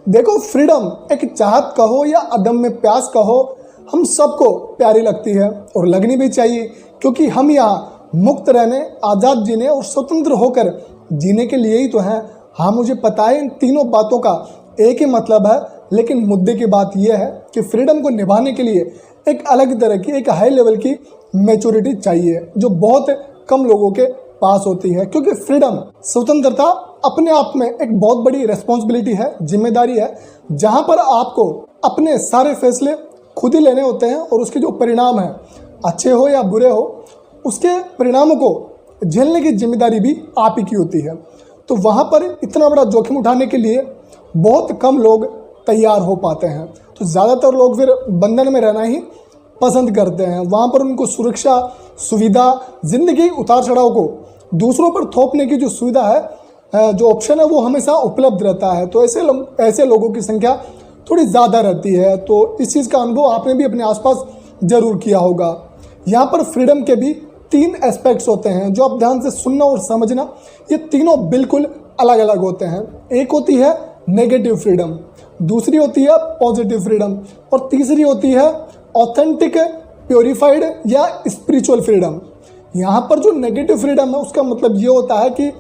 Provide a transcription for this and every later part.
देखो, फ्रीडम एक चाहत कहो या अदम्य प्यास कहो, हम सबको प्यारी लगती है और लगनी भी चाहिए, क्योंकि हम यहाँ मुक्त रहने, आज़ाद जीने और स्वतंत्र होकर जीने के लिए ही तो हैं। हाँ, मुझे पता है इन तीनों बातों का एक ही मतलब है, लेकिन मुद्दे की बात यह है कि फ्रीडम को निभाने के लिए एक अलग तरह की, एक हाई लेवल की मैच्योरिटी चाहिए, जो बहुत कम लोगों के पास होती है। क्योंकि फ्रीडम, स्वतंत्रता अपने आप में एक बहुत बड़ी रिस्पॉन्सिबिलिटी है, जिम्मेदारी है, जहाँ पर आपको अपने सारे फैसले खुद ही लेने होते हैं और उसके जो परिणाम हैं, अच्छे हो या बुरे हो, उसके परिणामों को झेलने की जिम्मेदारी भी आप ही की होती है। तो वहाँ पर इतना बड़ा जोखिम उठाने के लिए बहुत कम लोग तैयार हो पाते हैं। तो ज़्यादातर लोग फिर बंधन में रहना ही पसंद करते हैं। वहाँ पर उनको सुरक्षा, सुविधा, ज़िंदगी उतार चढ़ाव को दूसरों पर थोपने की जो सुविधा है, जो ऑप्शन है, वो हमेशा उपलब्ध रहता है। तो ऐसे लोगों की संख्या थोड़ी ज़्यादा रहती है। तो इस चीज़ का अनुभव आपने भी अपने आसपास ज़रूर किया होगा। यहाँ पर फ्रीडम के भी 3 एस्पेक्ट्स होते हैं, जो आप ध्यान से सुनना और समझना। ये तीनों बिल्कुल अलग अलग होते हैं। एक होती है नेगेटिव फ्रीडम, दूसरी होती है पॉजिटिव फ्रीडम, और तीसरी होती है ऑथेंटिक, प्योरीफाइड या स्पिरिचुअल फ्रीडम। यहाँ पर जो नेगेटिव फ्रीडम है, उसका मतलब ये होता है कि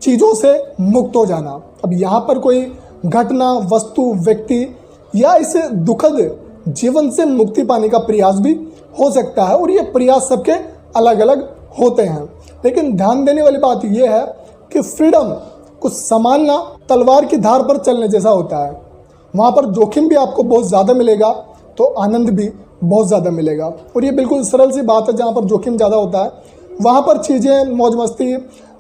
चीज़ों से मुक्त हो जाना। अब यहाँ पर कोई घटना, वस्तु, व्यक्ति या इस दुखद जीवन से मुक्ति पाने का प्रयास भी हो सकता है, और ये प्रयास सबके अलग अलग होते हैं। लेकिन ध्यान देने वाली बात यह है कि फ्रीडम को संभालना तलवार की धार पर चलने जैसा होता है। वहाँ पर जोखिम भी आपको बहुत ज़्यादा मिलेगा, तो आनंद भी बहुत ज़्यादा मिलेगा। और ये बिल्कुल सरल सी बात है, जहाँ पर जोखिम ज़्यादा होता है वहाँ पर चीज़ें, मौज मस्ती,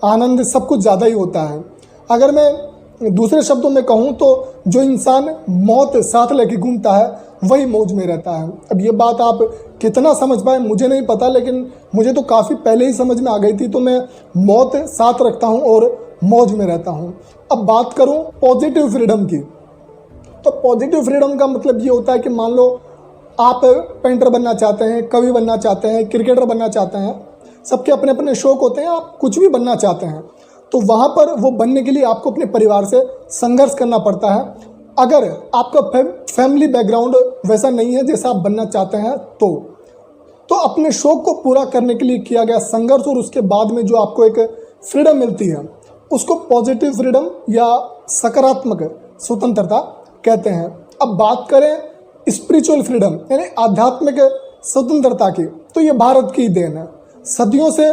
आनंद सब कुछ ज़्यादा ही होता है। अगर मैं दूसरे शब्दों में कहूँ तो जो इंसान मौत साथ लेके घूमता है, वही मौज में रहता है। अब ये बात आप कितना समझ पाए मुझे नहीं पता, लेकिन मुझे तो काफ़ी पहले ही समझ में आ गई थी। तो मैं मौत साथ रखता हूँ और मौज में रहता हूँ। अब बात करूँ पॉजिटिव फ्रीडम की, तो पॉजिटिव फ्रीडम का मतलब ये होता है कि मान लो आप पेंटर बनना चाहते हैं, कवि बनना चाहते हैं, क्रिकेटर बनना चाहते हैं, सबके अपने अपने शौक होते हैं, आप कुछ भी बनना चाहते हैं, तो वहाँ पर वो बनने के लिए आपको अपने परिवार से संघर्ष करना पड़ता है। अगर आपका फैमिली बैकग्राउंड वैसा नहीं है जैसा आप बनना चाहते हैं, तो अपने शौक को पूरा करने के लिए किया गया संघर्ष और उसके बाद में जो आपको एक फ्रीडम मिलती है, उसको पॉजिटिव फ्रीडम या सकारात्मक स्वतंत्रता कहते हैं। अब बात करें स्पिरिचुअल फ्रीडम यानी आध्यात्मिक स्वतंत्रता की, तो ये भारत की देन है। सदियों से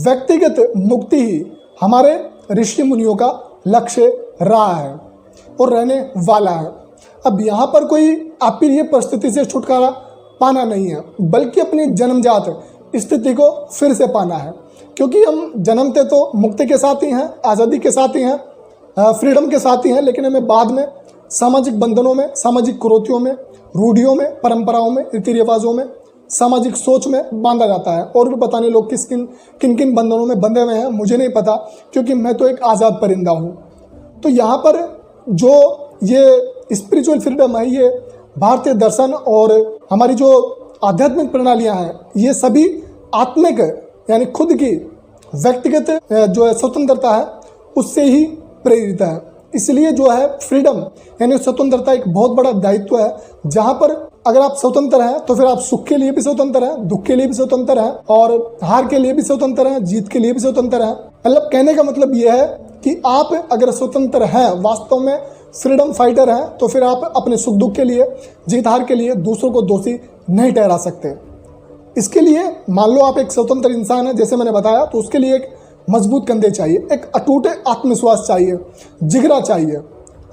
व्यक्तिगत मुक्ति ही हमारे ऋषि मुनियों का लक्ष्य रहा है और रहने वाला है। अब यहाँ पर कोई अप्रिय परिस्थिति से छुटकारा पाना नहीं है, बल्कि अपनी जन्मजात स्थिति को फिर से पाना है। क्योंकि हम जन्मते तो मुक्ति के साथ ही हैं, आज़ादी के साथ ही हैं, फ्रीडम के साथ ही हैं, लेकिन हमें बाद में सामाजिक बंधनों में, सामाजिक कुरीतियों में, रूढ़ियों में, परंपराओं में, रीति रिवाजों में, सामाजिक सोच में बांधा जाता है। और भी पता नहीं लोग किन किन बंधनों में बंधे हुए हैं, मुझे नहीं पता, क्योंकि मैं तो एक आज़ाद परिंदा हूँ। तो यहाँ पर जो ये स्पिरिचुअल फ्रीडम है, ये भारतीय दर्शन और हमारी जो आध्यात्मिक प्रणालियाँ हैं, ये सभी आत्मिक यानी खुद की व्यक्तिगत जो है स्वतंत्रता है, उससे ही प्रेरित है। इसलिए जो है फ्रीडम यानी स्वतंत्रता एक बहुत बड़ा दायित्व है, जहाँ पर अगर आप स्वतंत्र हैं तो फिर आप सुख के लिए भी स्वतंत्र हैं, दुख के लिए भी स्वतंत्र हैं, और हार के लिए भी स्वतंत्र हैं, जीत के लिए भी स्वतंत्र हैं। मतलब कहने का मतलब यह है कि आप अगर स्वतंत्र हैं, वास्तव में फ्रीडम फाइटर हैं, तो फिर आप अपने सुख दुख के लिए, जीत हार के लिए दूसरों को दोषी नहीं ठहरा सकते। इसके लिए मान लो आप एक स्वतंत्र इंसान है, जैसे मैंने बताया, तो उसके लिए एक मजबूत कंधे चाहिए, एक अटूट आत्मविश्वास चाहिए, जिगरा चाहिए,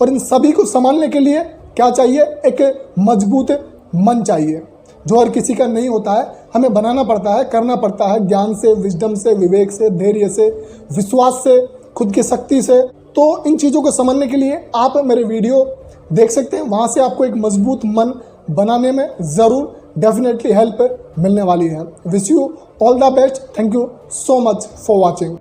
और इन सभी को संभालने के लिए क्या चाहिए? एक मजबूत मन चाहिए, जो हर किसी का नहीं होता है। हमें बनाना पड़ता है, करना पड़ता है, ज्ञान से, विजडम से, विवेक से, धैर्य से, विश्वास से, खुद की शक्ति से। तो इन चीज़ों को समझने के लिए आप मेरे वीडियो देख सकते हैं, वहाँ से आपको एक मजबूत मन बनाने में ज़रूर डेफिनेटली हेल्प मिलने वाली है। Wish you all the best. Thank you so much for watching.